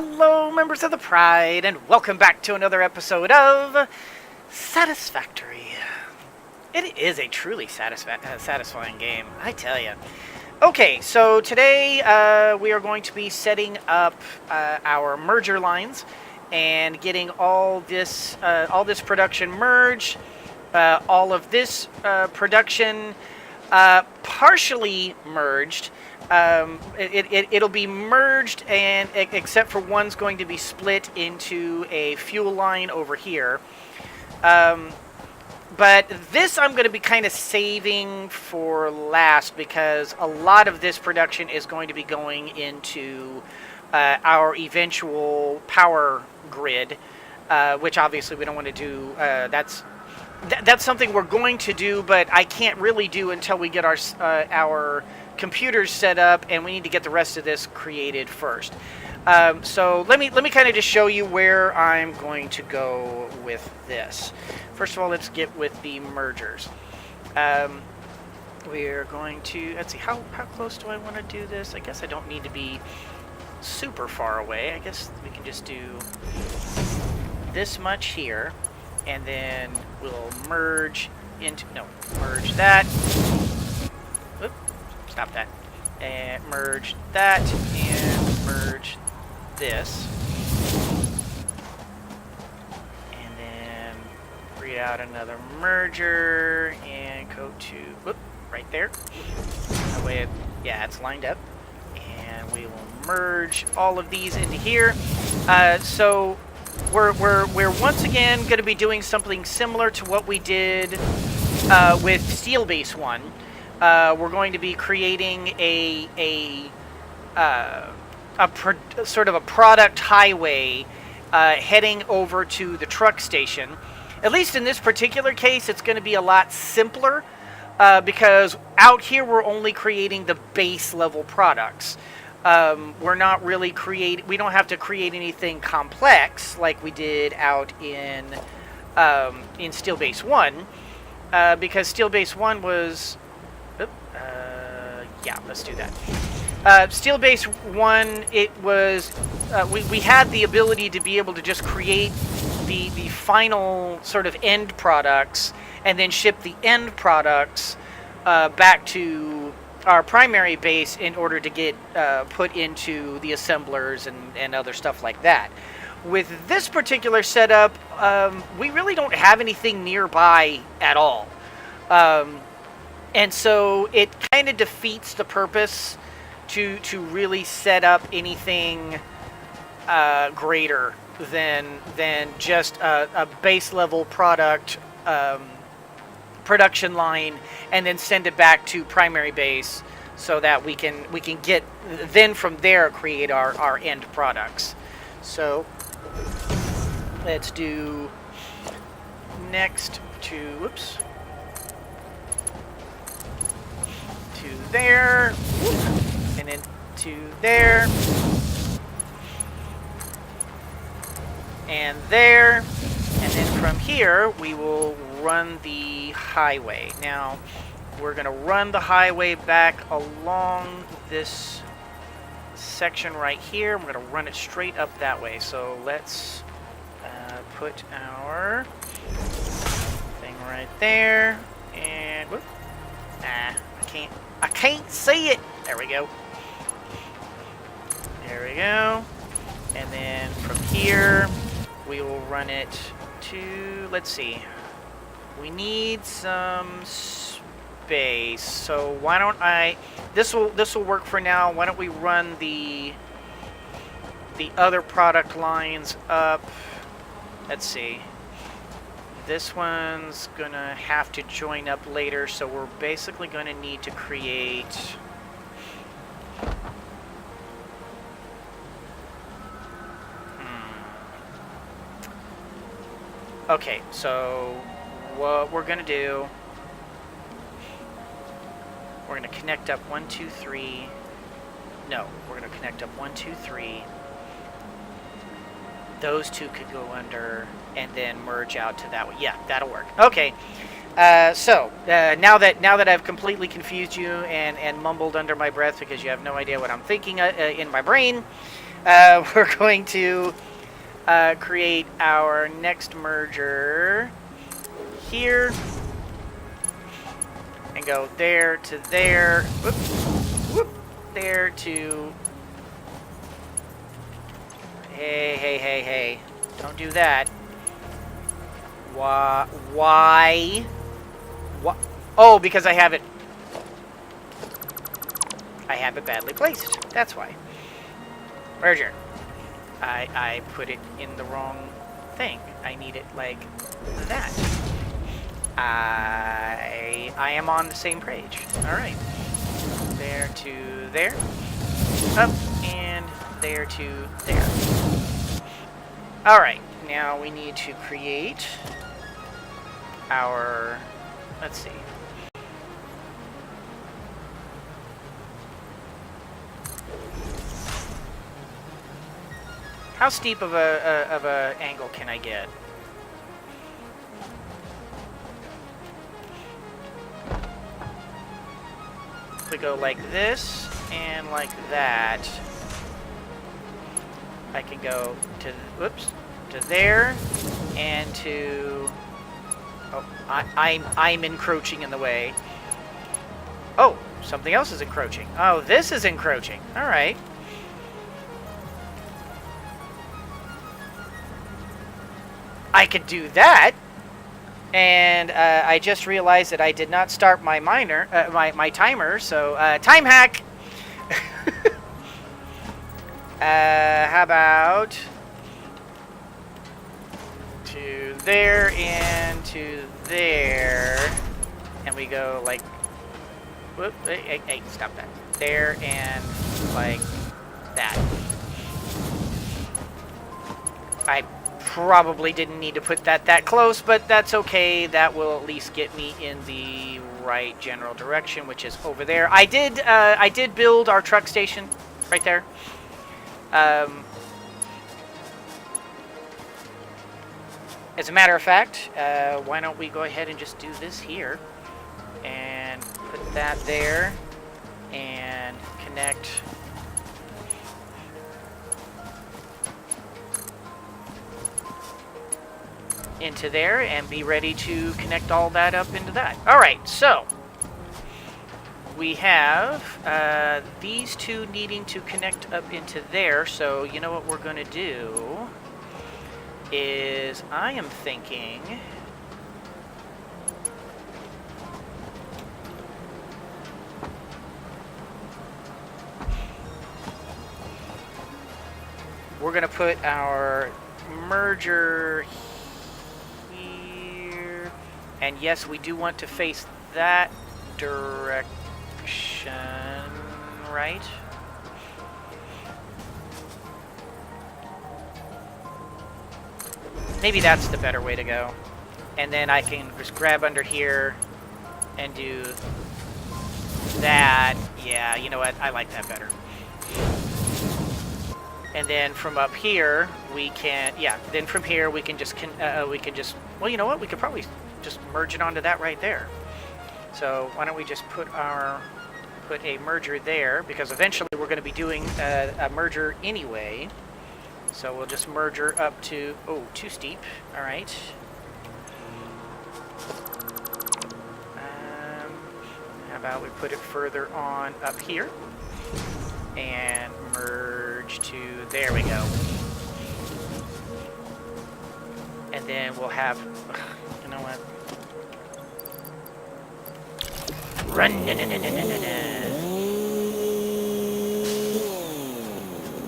Hello, members of the Pride, and welcome back to another episode of Satisfactory. It is a truly satisfying game, I tell you. Okay, so today we are going to be setting up our merger lines and getting all this production merged, all of this production partially merged. It'll be merged, and except for one's going to be split into a fuel line over here. But this I'm going to be kind of saving for last because a lot of this production is going to be going into our eventual power grid, which obviously we don't want to do. That's something we're going to do, but I can't really do until we get our computers set up, and we need to get the rest of this created first. So let me kind of just show you where I'm going to go with this. First of all, let's get with the mergers. We're going to, let's see, how close do I want to do this? I guess I don't need to be super far away. I guess we can just do this much here, and then we'll merge that. Oop, stop that. And merge that, and merge this. And then read out another merger, and go to, whoop, right there. That way, it's lined up. And we will merge all of these into here. So we're once again going to be doing something similar to what we did with Steel Base 1. We're going to be creating sort of a product highway heading over to the truck station. At least in this particular case, it's going to be a lot simpler because out here we're only creating the base level products. We're not really we don't have to create anything complex like we did out in Steel Base 1 because Steel Base 1 was... let's do that. Steel Base 1, it was... we had the ability to be able to just create the final sort of end products and then ship the end products back to our primary base in order to get put into the assemblers and other stuff like that. With this particular setup, we really don't have anything nearby at all. And so it kind of defeats the purpose to really set up anything greater than just a base level production line and then send it back to primary base so that we can get then from there create our end products. So let's do next to there, and then to there, and there, and then from here we will run the highway. Now we're going to run the highway back along this section right here. We're going to run it straight up that way. So let's put our thing right there, and whoop, I can't see it. There we go. There we go. And then from here, we will run it to, let's see. We need some space. So why don't this will work for now. Why don't we run the other product lines up? Let's see. This one's gonna have to join up later, so we're basically gonna need to create Okay, so what we're gonna do, we're gonna connect up 1, 2, 3. No, we're gonna connect up 1, 2, 3. Those two could go under and then merge out to that one. Yeah, that'll work. Okay. So now that I've completely confused you and mumbled under my breath because you have no idea what I'm thinking in my brain, We're going to create our next merger here. And go there to there. Whoop, whoop, there to... Hey. Don't do that. Why? What? Oh, because I have it badly placed. That's why. Merger. I put it in the wrong thing. I need it like that. I am on the same page. All right. There to there. Up and there to there. All right. Now we need to create our, let's see. How steep of a angle can I get? If we go like this and like that, I can go to, whoops, to there and to, oh, I'm encroaching in the way. Oh, something else is encroaching. Oh, this is encroaching. All right. I could do that, and I just realized that I did not start my my timer. So time hack. How about to there and to there, and we go like, whoop, hey, stop that. There and like that. I probably didn't need to put that close, but that's okay. That will at least get me in the right general direction, which is over there. I did build our truck station right there. As a matter of fact, why don't we go ahead and just do this here and put that there and connect into there and be ready to connect all that up into that. All right, so we have these two needing to connect up into there. So you know what we're going to do is I am thinking we're going to put our merger here, and yes, we do want to face that direction, right? Maybe that's the better way to go. And then I can just grab under here and do that. Yeah, you know what? I like that better. And then from up here, we can, yeah, then from here we can just, well, you know what? We could probably just merge it onto that right there. So why don't we just put a merger there, because eventually we're going to be doing a merger anyway. So we'll just merger up to, oh, too steep. All right. How about we put it further on up here and merge to, there we go. And then we'll have, you know what? Run.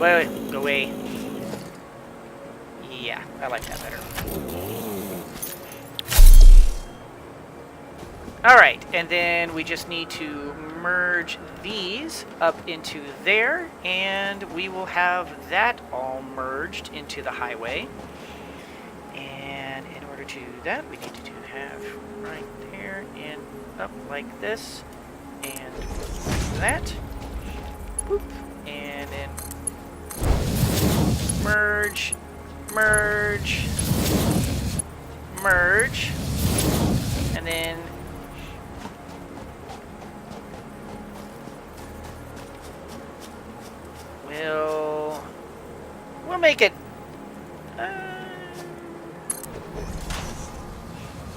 Wait, go away. Yeah, I like that better. Alright, and then we just need to merge these up into there, and we will have that all merged into the highway. And in order to do that, we need to have right there and up like this, and that. Whoop, and then merge. Merge, merge, and then we'll make it...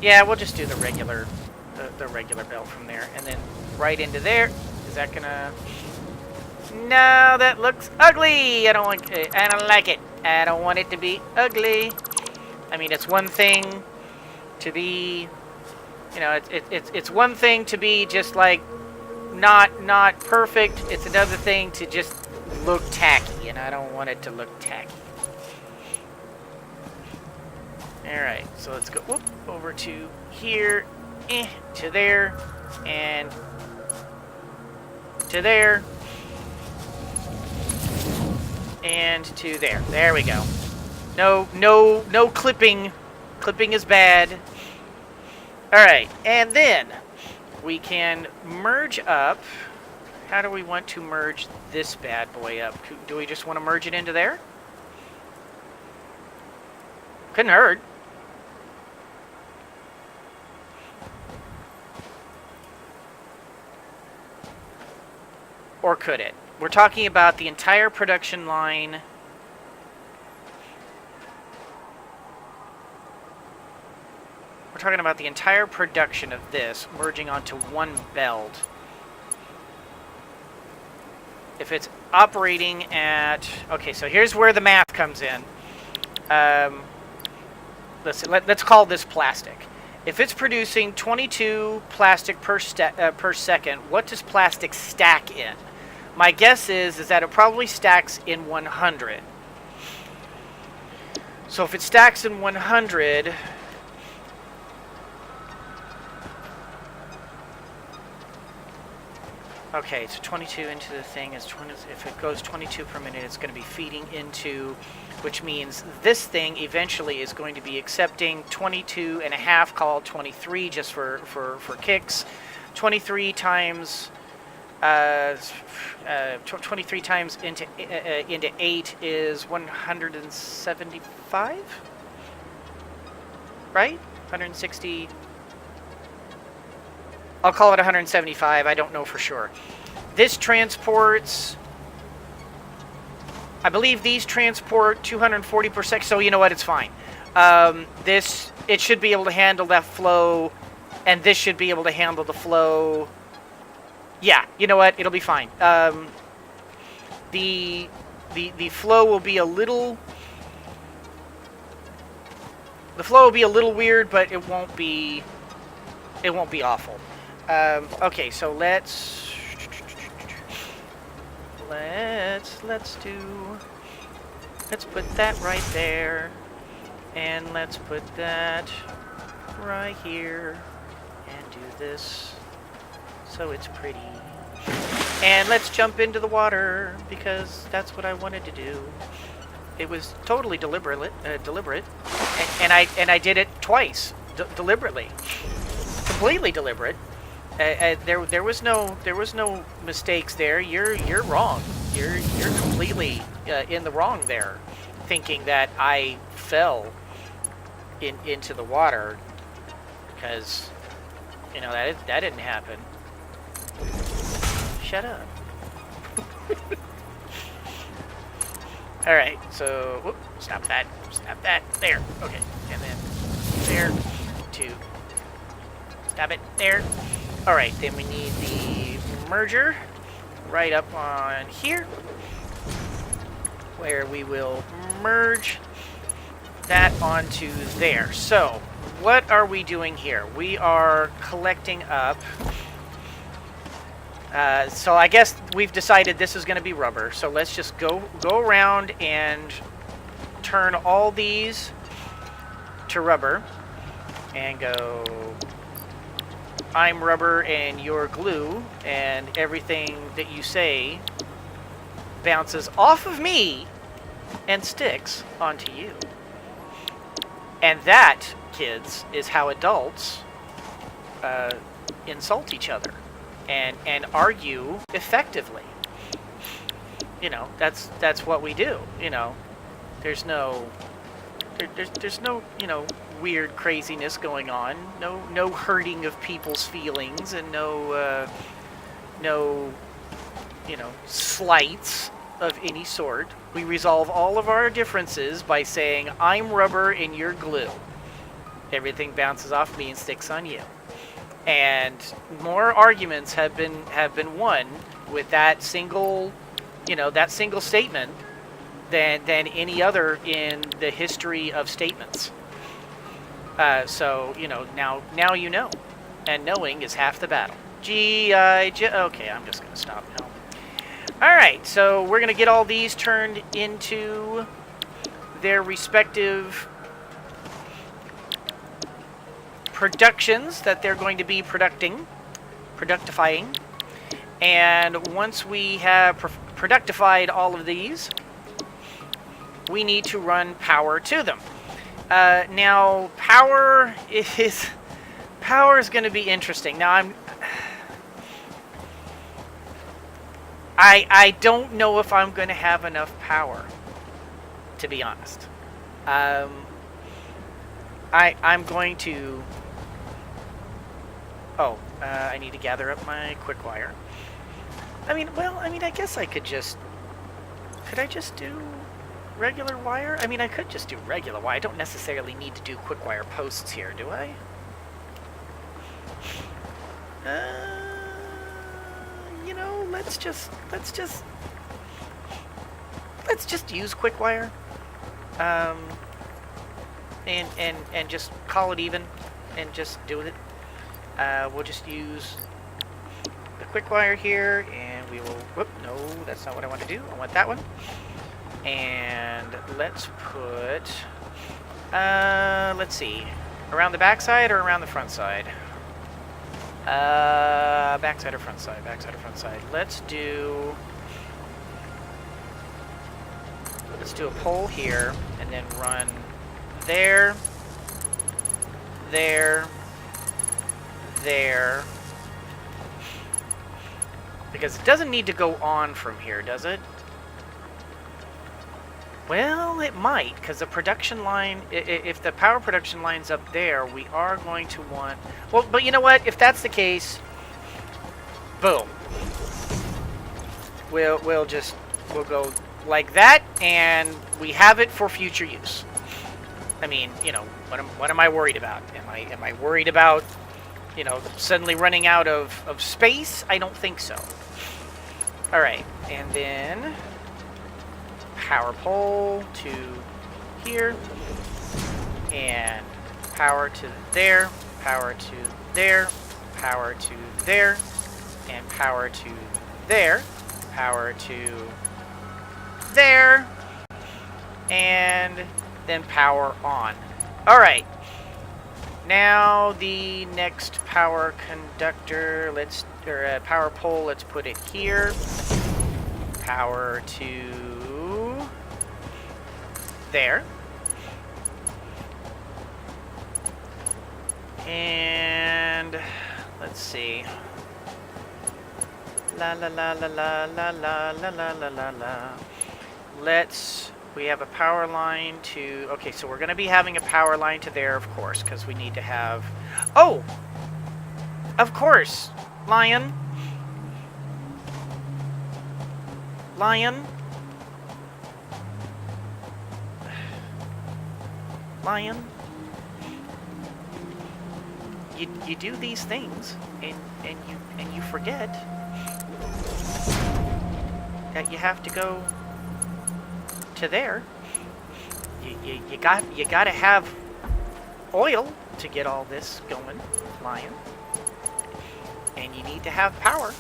yeah, we'll just do the regular belt from there. And then right into there. Is that gonna... No, that looks ugly. I don't like it. I don't like it. I don't want it to be ugly. I mean, it's one thing to be... You know, it's one thing to be just like not perfect. It's another thing to just look tacky, and I don't want it to look tacky. All right, so let's go over to here, to there, and to there, and to there. There we go. No clipping. Clipping is bad. All right, and then we can merge up. How do we want to merge this bad boy up? Do we just want to merge it into there? Couldn't hurt. Or could it? We're talking about the entire production line. We're talking about the entire production of this merging onto one belt. If it's operating at... Okay, so here's where the math comes in. Let's call this plastic. If it's producing 22 plastic per second, what does plastic stack in? My guess is that it probably stacks in 100. So if it stacks in 100... Okay, so 22 into the thing is 20. If it goes 22 per minute, it's going to be feeding into, which means this thing eventually is going to be accepting 22 and a half, call it 23 just for kicks. 23 times 23 times into 8 is 175, right? 160. I'll call it 175. I don't know for sure. This transports... I believe these transport 240 per second. So you know what? It's fine. It should be able to handle that flow, and this should be able to handle the flow. Yeah, you know what? It'll be fine. The flow will be a little... The flow will be a little weird, but it won't be awful. Okay, so let's put that right there, and let's put that right here, and do this so it's pretty. And let's jump into the water because that's what I wanted to do. It was totally deliberate, and I did it twice, deliberately, completely deliberate. There was no mistakes there. You're wrong. You're completely in the wrong there, thinking that I fell into the water, because you know that didn't happen. Shut up. All right, so whoop, stop that. There. Okay, and then there, 2. Stop it there. All right, then we need the merger right up on here, where we will merge that onto there. So what are we doing here? We are collecting up. So I guess we've decided this is going to be rubber. So let's just go around and turn all these to rubber and go... I'm rubber and you're glue, and everything that you say bounces off of me and sticks onto you. And that, kids, is how adults insult each other and argue effectively. You know, that's what we do. You know, there's no you know, weird craziness going on. No hurting of people's feelings, and no you know, slights. of any sort. We resolve all of our differences by saying, I'm rubber and you're glue. Everything bounces off me and sticks on you. And more arguments have been won with that single, that single statement than any other in the history of statements. So, now you know. And knowing is half the battle. G.I. Joe. Okay, I'm just going to stop now. Alright, so we're going to get all these turned into their respective productions that they're going to be productifying. And once we have productified all of these, we need to run power to them. Now, power is going to be interesting. Now, I don't know if I'm going to have enough power, to be honest. I'm going to... Oh, I need to gather up my quick wire. I guess I could just... Could I just do regular wire? I could just do regular wire. I don't necessarily need to do quick wire posts here, do I? Let's just use quick wire. And just call it even and just do it. We'll just use the quick wire here, and we will... Whoop, no, that's not what I want to do. I want that one. And let's put... let's see. Around the back side or around the front side? Back side or front side? Back side or front side? Let's do a pole here, and then run there, there, there. Because it doesn't need to go on from here, does it? Well, it might, because the production line, if the power production line's up there, we are going to want... Well, but you know what? If that's the case, boom. We'll go like that, and we have it for future use. What am I worried about? Am I worried about, suddenly running out of space? I don't think so. All right, and then power pole to here, and power to there, power to there, power to there, and power to there, power to there, and then power on. All right. Now the next power conductor, power pole, let's put it here. Power to there. And let's see. La la la la la la la la la la la la. We have a power line to... Okay, so we're going to be having a power line to there, of course, because we need to have... Oh! Of course! Lion. Lion. Lion. You do these things, and you forget that you have to go to there. You gotta have oil to get all this going, Lion. And you need to have power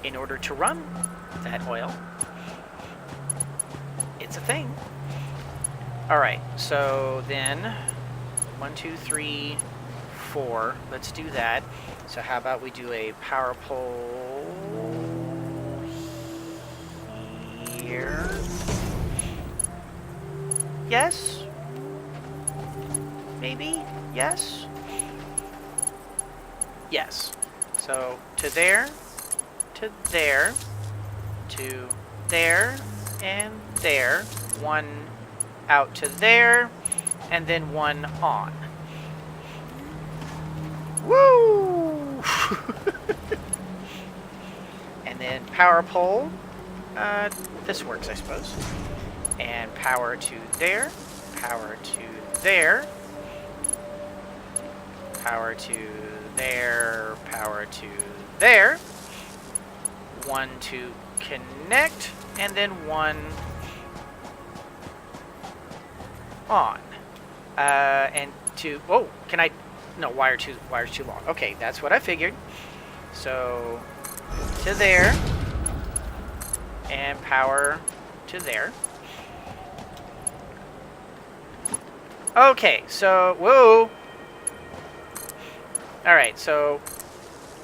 in order to run that oil. It's a thing. Alright, so then 1, 2, 3, 4. Let's do that. So how about we do a power pole here? Yes? Maybe? Yes? Yes. So, to there, to there, to there, and there. One out to there, and then one on. Woo! And then power pole This works, I suppose. And power to there. Power to there. Power to there. Power to there. One to connect. And then one on. And to... Oh, can I... No, wire's too long. Okay, that's what I figured. So, to there. And power to there. Okay, so... Whoa! Alright, so...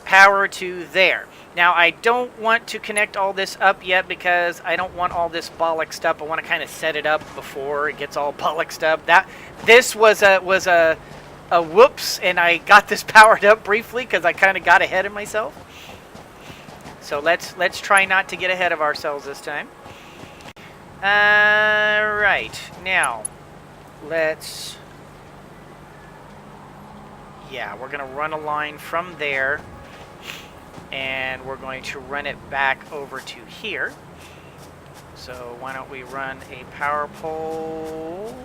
Power to there. Now, I don't want to connect all this up yet because I don't want all this bollocksed up. I want to kind of set it up before it gets all bollocksed up. This was a whoops, and I got this powered up briefly because I kind of got ahead of myself. So let's try not to get ahead of ourselves this time. Right, now let's... Yeah, we're going to run a line from there. And we're going to run it back over to here. So why don't we run a power pole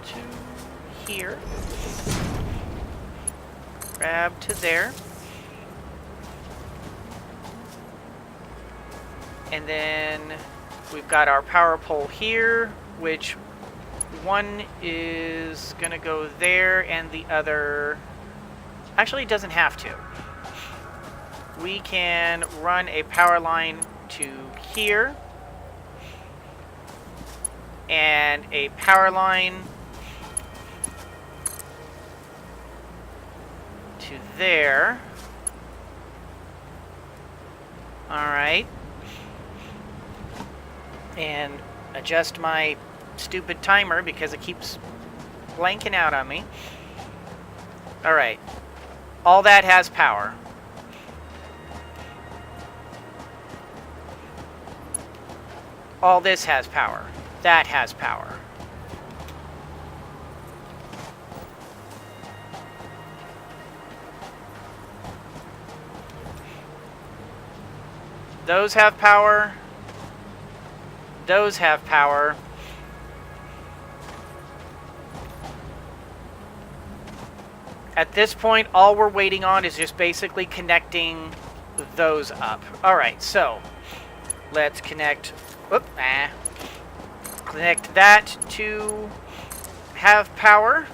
to here. Grab to there. And then we've got our power pole here, which one is going to go there and the other... Actually, it doesn't have to. We can run a power line to here and a power line to there. Alright. And adjust my stupid timer because it keeps blanking out on me. Alright. All that has power. All this has power. That has power. Those have power. Those have power. At this point, all we're waiting on is just basically connecting those up. Alright, so let's connect... Connect that to have power.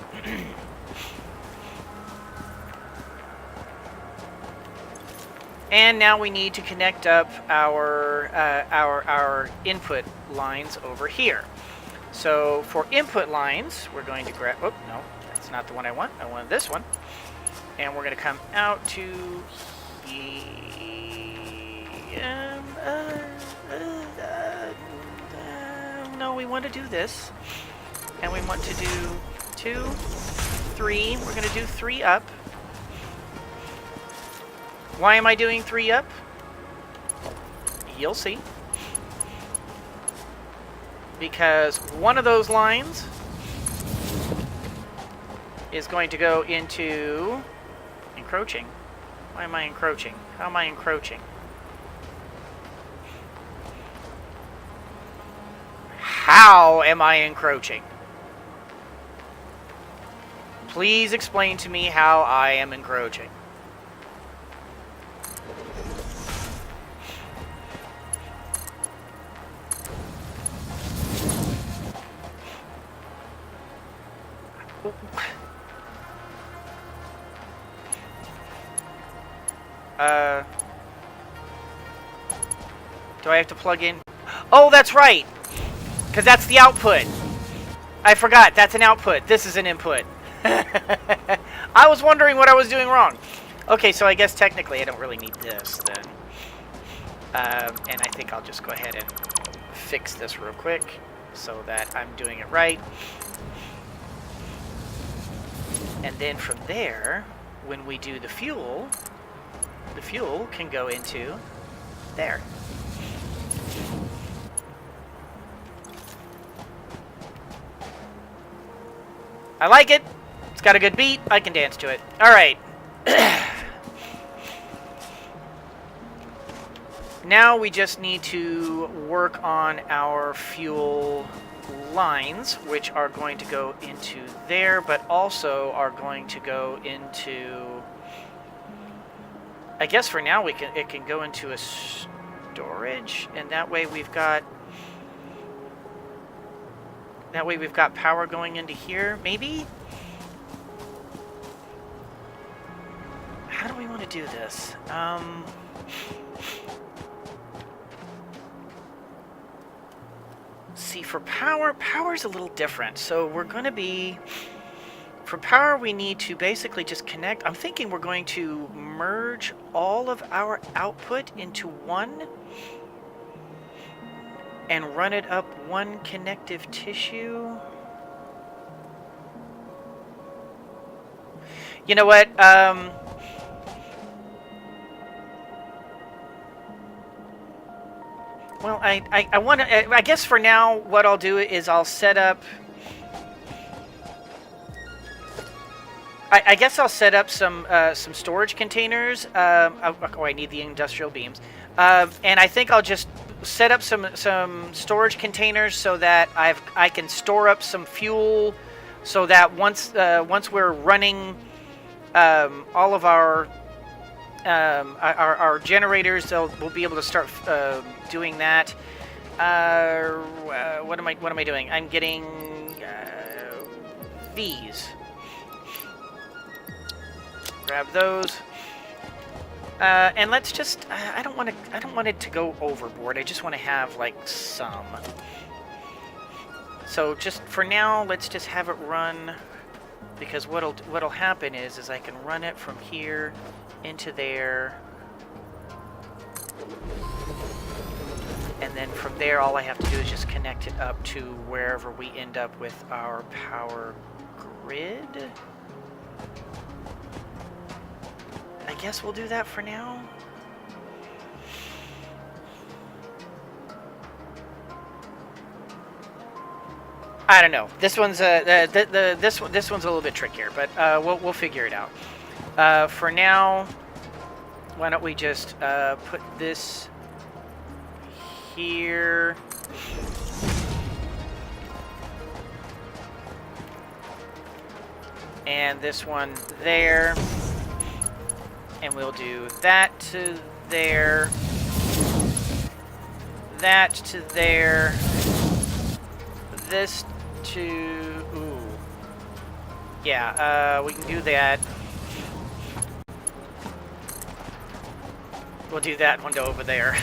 And now we need to connect up our input lines over here. So for input lines, we're going to grab... Oh, no, that's not the one I want. I want this one. And we're going to come out to... no, we want to do this. And we want to do 2, 3. We're going to do 3 up. Why am I doing 3 up? You'll see. Because one of those lines is going to go into encroaching. Why am I encroaching? How am I encroaching? How am I encroaching? Please explain to me how I am encroaching. Do I have to plug in? Oh, that's right! Because that's the output. I forgot, that's an output. This is an input. I was wondering what I was doing wrong. Okay, so I guess technically I don't really need this then. And I think I'll just go ahead and fix this real quick so that I'm doing it right. And then from there, when we do the fuel can go into there. I like it. It's got a good beat. I can dance to it. All right. Now we just need to work on our fuel lines, which are going to go into there, but also are going to go into... I guess for now it can go into a storage, and that way we've got power going into here, maybe? How do we want to do this? See, for power's a little different. So we're going to be... For power, we need to basically just connect. I'm thinking we're going to merge all of our output into one and run it up one connective tissue. You know what? Well, I want to... I guess for now, what I'll do is I'll set up... I guess I'll set up some storage containers. I need the industrial beams. And I think I'll just set up some storage containers so that I can store up some fuel, so that once we're running all of our generators, we'll be able to start doing that. What am I doing? I'm getting these. Grab those. And let's just... I don't want it to go overboard. I just want to have like some. So just for now, let's just have it run, because what'll happen is I can run it from here into there, and then from there all I have to do is just connect it up to wherever we end up with our power grid. I guess we'll do that for now. I don't know. This one's this one's a little bit trickier, but we'll figure it out. For now, why don't we just put this here, and this one there, and we'll do that to there, that to there, this to... Ooh. Yeah, we can do that. We'll do that one to over there.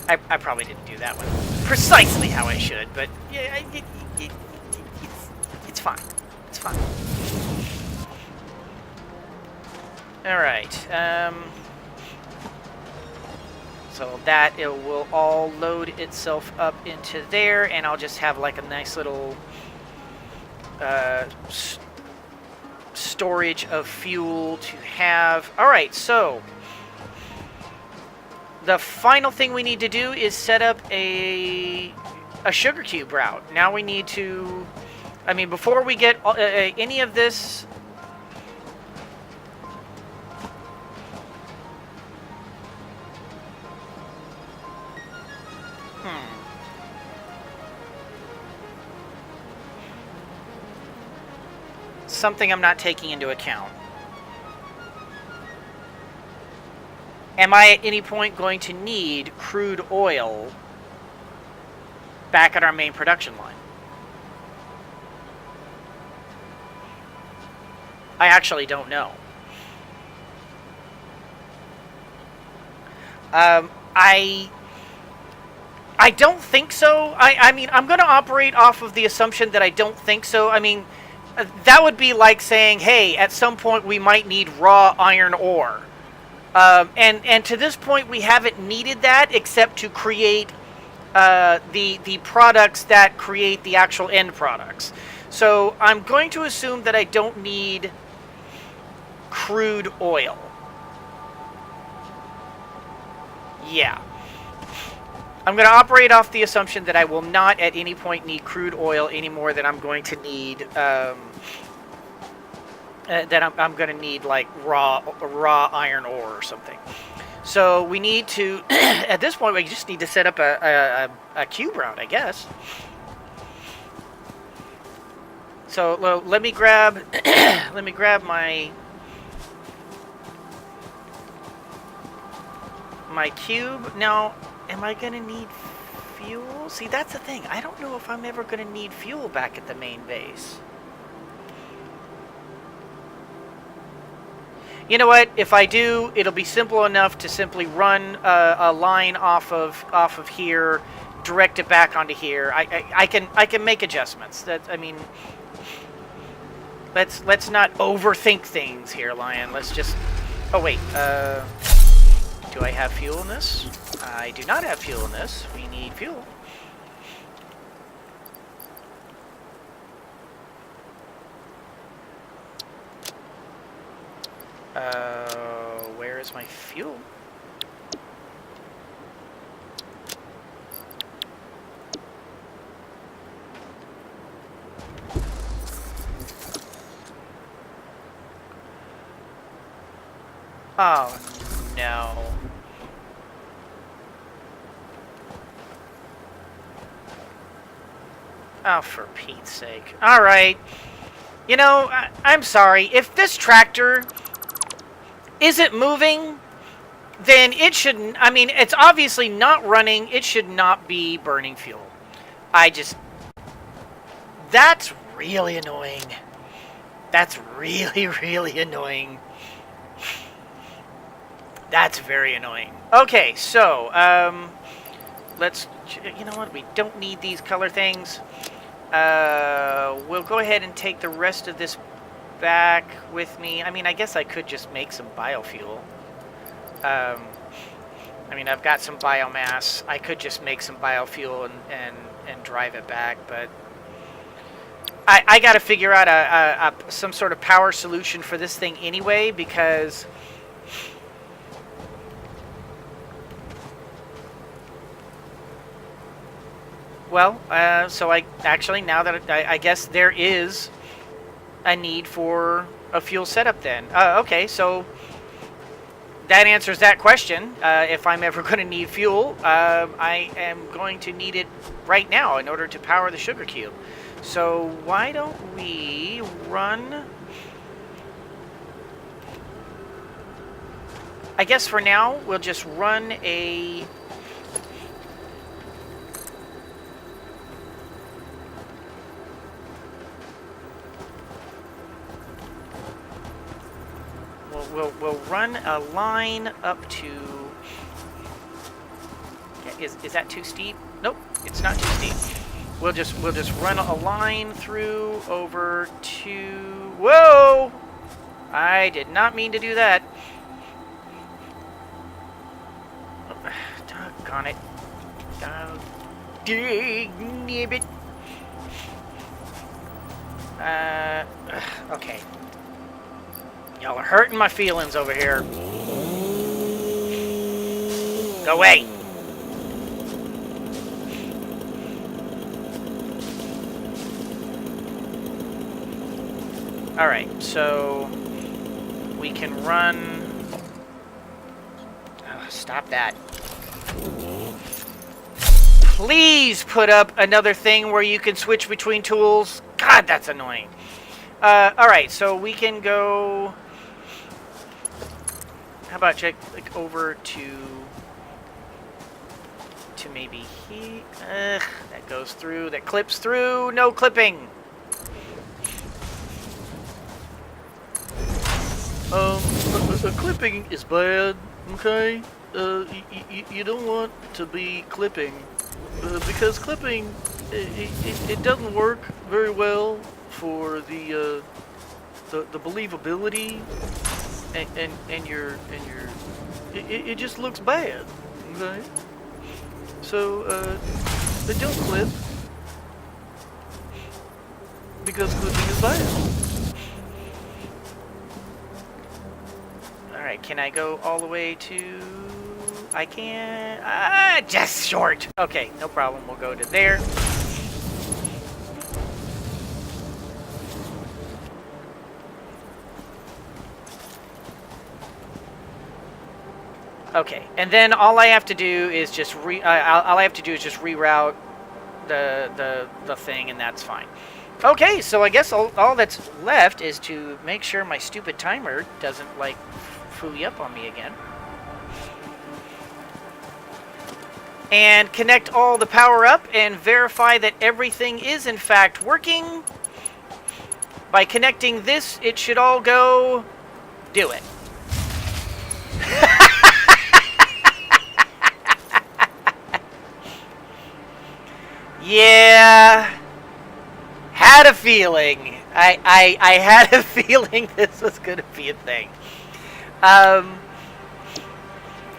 I probably didn't do that one precisely how I should, but yeah, it's fine. It's fine. Alright, so that it will all load itself up into there, and I'll just have like a nice little storage of fuel to have. Alright, so the final thing we need to do is set up a sugar cube route. Now we need to... I mean, before we get any of this... Something I'm not taking into account. Am I at any point going to need crude oil back at our main production line? I actually don't know. I don't think so. I mean, I'm going to operate off of the assumption that I don't think so. I mean, that would be like saying, hey, at some point we might need raw iron ore. And to this point we haven't needed that except to create the products that create the actual end products. So I'm going to assume that I don't need crude oil. Yeah. I'm going to operate off the assumption that I will not at any point need crude oil any more than I'm going to need, that I'm going to need like raw iron ore or something. So we need to, at this point, we just need to set up a cube route, I guess. So let me grab, let me grab my cube. Now, am I gonna need fuel? See, that's the thing. I don't know if I'm ever gonna need fuel back at the main base. You know what? If I do, it'll be simple enough to simply run a line off of here, direct it back onto here. I can make adjustments. That, I mean, let's not overthink things here, Lion. Let's just. Oh wait. Do I have fuel in this? I do not have fuel in this. We need fuel. Where is my fuel? Oh, no. Oh, for Pete's sake. All right. You know, I'm sorry. If this tractor isn't moving, then it shouldn't. I mean, it's obviously not running. It should not be burning fuel. That's really annoying. That's really, really annoying. That's very annoying. Okay, so, let's, you know what? We don't need these color things. We'll go ahead and take the rest of this back with me. I mean, I guess I could just make some biofuel. I mean, I've got some biomass. I could just make some biofuel and drive it back, but I got to figure out some sort of power solution for this thing anyway, because well, so now that I guess there is a need for a fuel setup then. Okay, so that answers that question. If I'm ever going to need fuel, I am going to need it right now in order to power the sugar cube. So why don't we run... I guess for now, we'll just run a... We'll run a line up to... Is that too steep? Nope, it's not too steep. We'll just run a line through over to... Whoa! I did not mean to do that. Doggone it. Damn it. Okay. Y'all are hurting my feelings over here. Go away. Alright, so we can run... Oh, stop that. Please put up another thing where you can switch between tools. God, that's annoying. Alright, so we can go... How about check like over to maybe here? That goes through, that clips through, no clipping. Clipping is bad, okay? You don't want to be clipping, because clipping, it doesn't work very well for the believability and your it just looks bad, okay? So don't clip, because clipping is bad. Alright, can I go all the way to... I can... just short! Okay, no problem, we'll go to there. Okay, and then all I have to do is just reroute the thing, and that's fine. Okay, so I guess all that's left is to make sure my stupid timer doesn't like fooey up on me again. And connect all the power up and verify that everything is in fact working. By connecting this, it should all go. Do it. Yeah. Had a feeling. I had a feeling this was going to be a thing.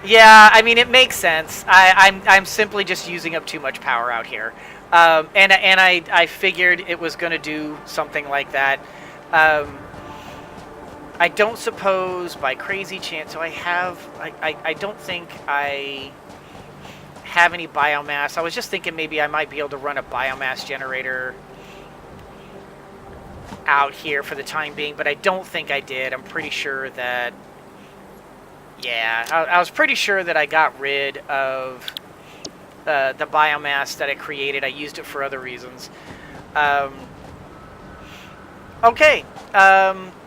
Yeah, I mean, it makes sense. I'm simply just using up too much power out here. And I figured it was going to do something like that. I don't suppose, by crazy chance, so I don't think I have any biomass. I was just thinking maybe I might be able to run a biomass generator out here for the time being, but I don't think I did. I'm pretty sure that... Yeah, I was pretty sure that I got rid of the biomass that I created. I used it for other reasons. Okay,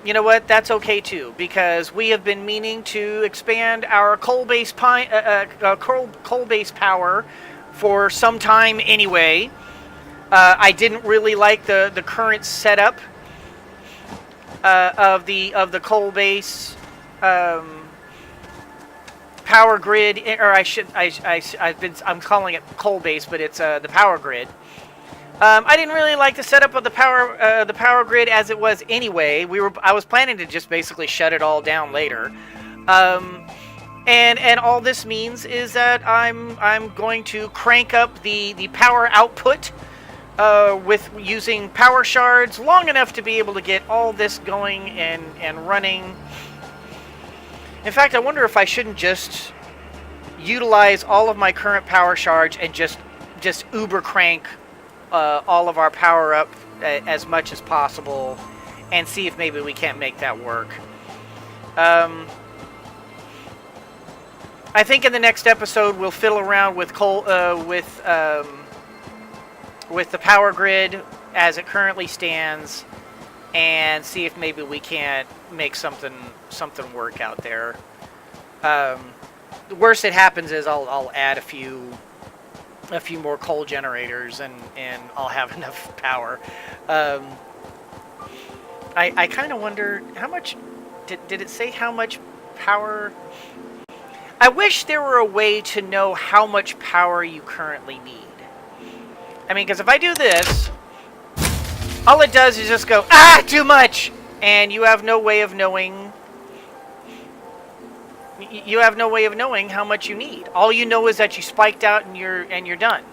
you know what? That's okay too, because we have been meaning to expand our coal-based power for some time anyway. I didn't really like the current setup of the coal-based power grid, or I'm calling it coal base, but it's the power grid. I didn't really like the setup of the power grid as it was anyway. I was planning to just basically shut it all down later. And all this means is that I'm going to crank up the power output with using power shards long enough to be able to get all this going and running. In fact, I wonder if I shouldn't just utilize all of my current power shards and just uber crank all of our power up as much as possible and see if maybe we can't make that work. I think in the next episode we'll fiddle around with with the power grid as it currently stands and see if maybe we can't make something work out there. The worst that happens is I'll add a few more coal generators and I'll have enough power. I kind of wonder how much did it say how much power? I wish there were a way to know how much power you currently need. I mean, because if I do this, all it does is just go, too much! And you have no way of knowing... You have no way of knowing how much you need. All you know is that you spiked out and you're done.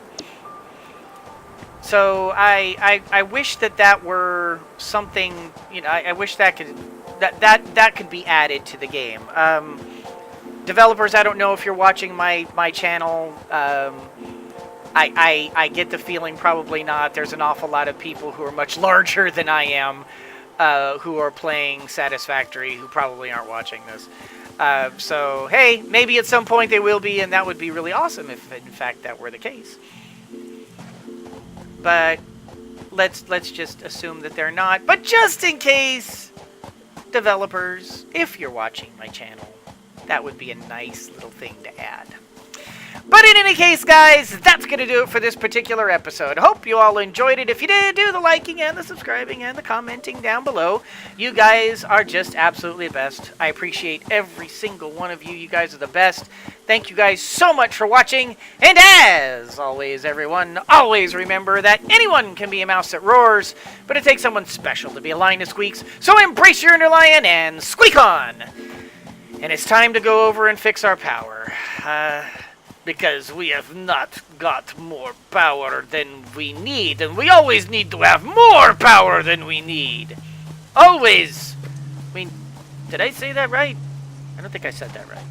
So I wish that were something, you know, I wish that could be added to the game. Developers, I don't know if you're watching my channel. I get the feeling probably not. There's an awful lot of people who are much larger than I am who are playing Satisfactory who probably aren't watching this. So, hey, maybe at some point they will be, and that would be really awesome if, in fact, that were the case. But let's just assume that they're not. But just in case, developers, if you're watching my channel, that would be a nice little thing to add. But in any case, guys, that's going to do it for this particular episode. Hope you all enjoyed it. If you did, do the liking and the subscribing and the commenting down below. You guys are just absolutely the best. I appreciate every single one of you. You guys are the best. Thank you guys so much for watching. And as always, everyone, always remember that anyone can be a mouse that roars, but it takes someone special to be a lion that squeaks. So embrace your inner lion and squeak on! And it's time to go over and fix our power. Because we have not got more power than we need, and we always need to have more power than we need. Always! I mean, did I say that right? I don't think I said that right.